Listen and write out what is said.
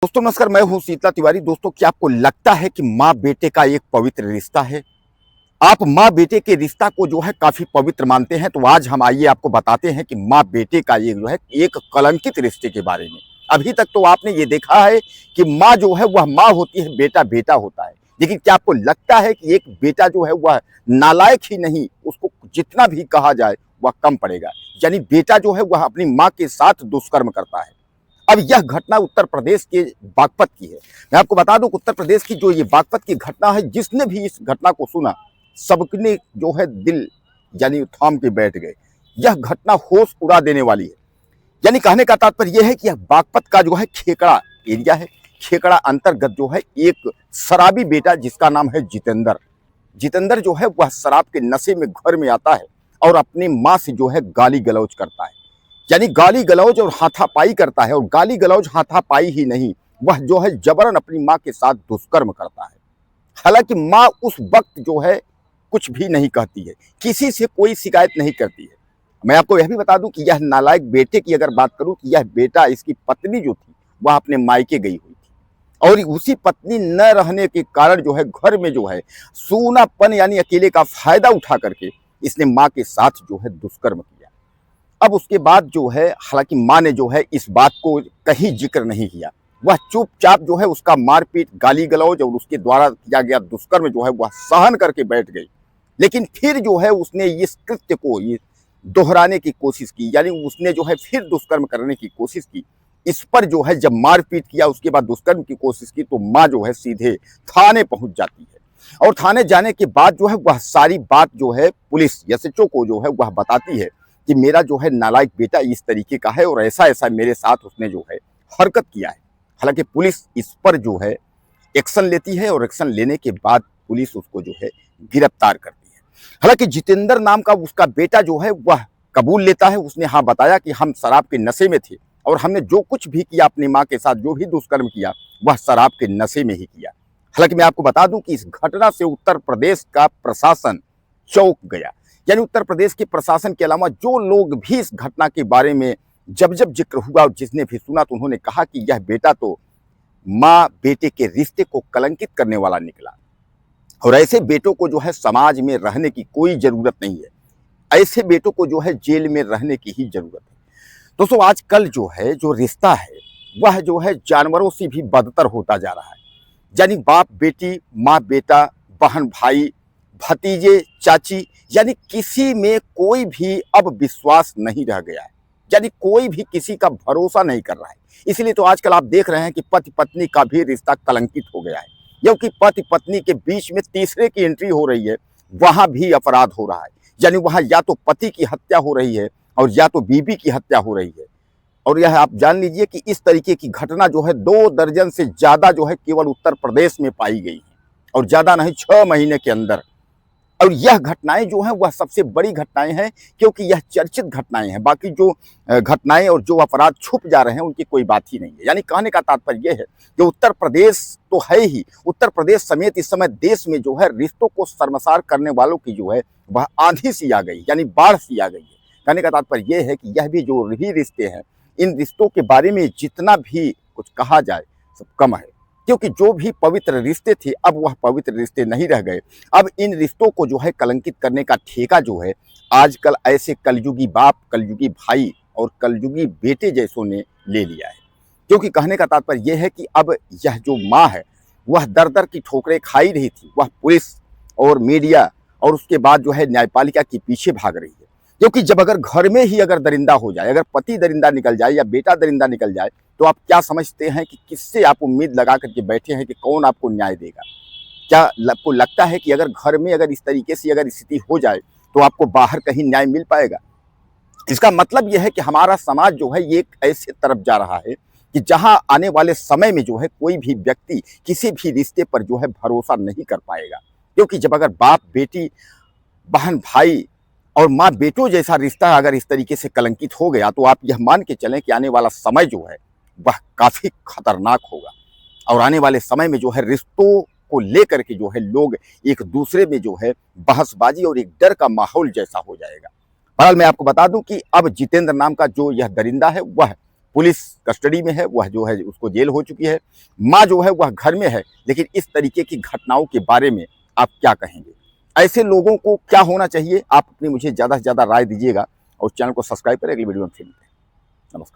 दोस्तों नमस्कार, मैं हूं शीतला तिवारी। दोस्तों, क्या आपको लगता है कि माँ बेटे का एक पवित्र रिश्ता है? आप माँ बेटे के रिश्ता को जो है काफी पवित्र मानते हैं, तो आज हम आइए आपको बताते हैं कि माँ बेटे का ये जो है एक कलंकित रिश्ते के बारे में। अभी तक तो आपने ये देखा है कि माँ जो है वह माँ होती है, बेटा बेटा होता है। लेकिन क्या आपको लगता है कि एक बेटा जो है वह नालायक ही नहीं, उसको जितना भी कहा जाए वह कम पड़ेगा? यानी बेटा जो है वह अपनी माँ के साथ दुष्कर्म करता है। अब यह घटना उत्तर प्रदेश के बागपत की है। मैं आपको बता दूं कि उत्तर प्रदेश की जो ये बागपत की घटना है, जिसने भी इस घटना को सुना, सबने जो है दिल यानी थाम के बैठ गए। यह घटना होश उड़ा देने वाली है। यानी कहने का तात्पर्य यह है कि यह बागपत का जो है खेकड़ा एरिया है। खेकड़ा अंतर्गत जो है एक शराबी बेटा जिसका नाम है जितेंद्र। जितेंद्र जो है वह शराब के नशे में घर में आता है और अपनी माँ से जो है गाली गलौज करता है। यानी गाली गलौज और हाथापाई करता है। और गाली गलौज हाथापाई ही नहीं, वह जो है जबरन अपनी माँ के साथ दुष्कर्म करता है। हालांकि माँ उस वक्त जो है कुछ भी नहीं कहती है, किसी से कोई शिकायत नहीं करती है। मैं आपको यह भी बता दूं कि यह नालायक बेटे की अगर बात करूं कि यह बेटा, इसकी पत्नी जो थी वह अपने मायके गई हुई थी और उसी पत्नी न रहने के कारण जो है घर में जो है सूनापन यानी अकेले का फायदा उठा करके इसने माँ के साथ जो है दुष्कर्म किया। अब उसके बाद जो है, हालांकि माँ ने जो है इस बात को कहीं जिक्र नहीं किया। वह चुपचाप जो है उसका मारपीट, गाली गलौज और उसके द्वारा किया गया दुष्कर्म जो है वह सहन करके बैठ गई। लेकिन फिर जो है उसने इस कृत्य को ये दोहराने की कोशिश की, यानी उसने जो है फिर दुष्कर्म करने की कोशिश की। इस पर जो है जब मारपीट किया, उसके बाद दुष्कर्म की कोशिश की, तो माँ जो है सीधे थाने पहुंच जाती है। और थाने जाने के बाद जो है वह सारी बात जो है पुलिस एसएचओ को जो है वह बताती है कि मेरा जो है नालायक बेटा इस तरीके का है और ऐसा ऐसा मेरे साथ उसने जो है हरकत किया है। हालांकि पुलिस इस पर जो है एक्शन लेती है और एक्शन लेने के बाद पुलिस उसको जो है गिरफ्तार करती है। हालांकि जितेंद्र नाम का उसका बेटा जो है वह कबूल लेता है। उसने हाँ बताया कि हम शराब के नशे में थे और हमने जो कुछ भी किया अपनी माँ के साथ, जो भी दुष्कर्म किया, वह शराब के नशे में ही किया। हालांकि मैं आपको बता दूं कि इस घटना से उत्तर प्रदेश का प्रशासन चौंक गया। यानी उत्तर प्रदेश के प्रशासन के अलावा जो लोग भी इस घटना के बारे में जब जब जिक्र हुआ और जिसने भी सुना, तो उन्होंने कहा कि यह बेटा तो माँ बेटे के रिश्ते को कलंकित करने वाला निकला और ऐसे बेटों को जो है समाज में रहने की कोई जरूरत नहीं है। ऐसे बेटों को जो है जेल में रहने की ही जरूरत है। दोस्तों, आजकल जो है जो रिश्ता है वह जो है जानवरों से भी बदतर होता जा रहा है। यानी बाप बेटी, माँ बेटा, बहन भाई, भतीजे चाची, यानी किसी में कोई भी अब विश्वास नहीं रह गया है। यानी कोई भी किसी का भरोसा नहीं कर रहा है। इसलिए तो आजकल आप देख रहे हैं कि पति पत्नी का भी रिश्ता कलंकित हो गया है, क्योंकि पति पत्नी के बीच में तीसरे की एंट्री हो रही है, वहां भी अपराध हो रहा है। यानी वहां या तो पति की हत्या हो रही है और या तो बीवी की हत्या हो रही है। और यह आप जान लीजिए कि इस तरीके की घटना जो है 2 दर्जन से ज्यादा जो है केवल उत्तर प्रदेश में पाई गई है, और ज्यादा नहीं 6 महीने के अंदर। और यह घटनाएं जो हैं वह सबसे बड़ी घटनाएं हैं, क्योंकि यह चर्चित घटनाएं हैं। बाकी जो घटनाएं और जो अपराध छुप जा रहे हैं उनकी कोई बात ही नहीं है। यानी कहने का तात्पर्य यह है कि उत्तर प्रदेश तो है ही, उत्तर प्रदेश समेत इस समय देश में जो है रिश्तों को शर्मसार करने वालों की जो है वह आंधी सी आ गई, यानी बाढ़ सी आ गई है। कहने का तात्पर्य यह है कि यह भी जो भी रिश्ते हैं, इन रिश्तों के बारे में जितना भी कुछ कहा जाए सब कम है, क्योंकि जो भी पवित्र रिश्ते थे अब वह पवित्र रिश्ते नहीं रह गए। अब इन रिश्तों को जो है कलंकित करने का ठेका जो है आजकल ऐसे कलयुगी बाप, कलयुगी भाई और कलयुगी बेटे जैसों ने ले लिया है। क्योंकि कहने का तात्पर्य यह है कि अब यह जो माँ है वह दर दर की ठोकरें खाई रही थी, वह पुलिस और मीडिया और उसके बाद जो है न्यायपालिका के पीछे भाग रही है। क्योंकि जब अगर घर में ही अगर दरिंदा हो जाए, अगर पति दरिंदा निकल जाए या बेटा दरिंदा निकल जाए, तो आप क्या समझते हैं कि किससे आप उम्मीद लगा करके बैठे हैं कि कौन आपको न्याय देगा? क्या आपको लगता है कि अगर घर में अगर इस तरीके से अगर स्थिति हो जाए तो आपको बाहर कहीं न्याय मिल पाएगा? इसका मतलब यह है कि हमारा समाज जो है ये एक ऐसे तरफ जा रहा है कि जहां आने वाले समय में जो है कोई भी व्यक्ति किसी भी रिश्ते पर जो है भरोसा नहीं कर पाएगा। क्योंकि जब अगर बाप बेटी, बहन भाई और माँ बेटों जैसा रिश्ता अगर इस तरीके से कलंकित हो गया, तो आप यह मान के चलें कि आने वाला समय जो है वह काफी खतरनाक होगा। और आने वाले समय में जो है रिश्तों को लेकर के जो है लोग एक दूसरे में जो है बहसबाजी और एक डर का माहौल जैसा हो जाएगा। बहरहाल मैं आपको बता दूं कि अब जितेंद्र नाम का जो यह दरिंदा है वह पुलिस कस्टडी में है, वह जो है उसको जेल हो चुकी है, माँ जो है वह घर में है, लेकिन इस तरीके की घटनाओं के बारे में आप क्या कहेंगे? ऐसे लोगों को क्या होना चाहिए? आप अपनी मुझे ज़्यादा से ज़्यादा राय दीजिएगा और चैनल को सब्सक्राइब करें। अगली वीडियो में फिर मिलते हैं। नमस्कार।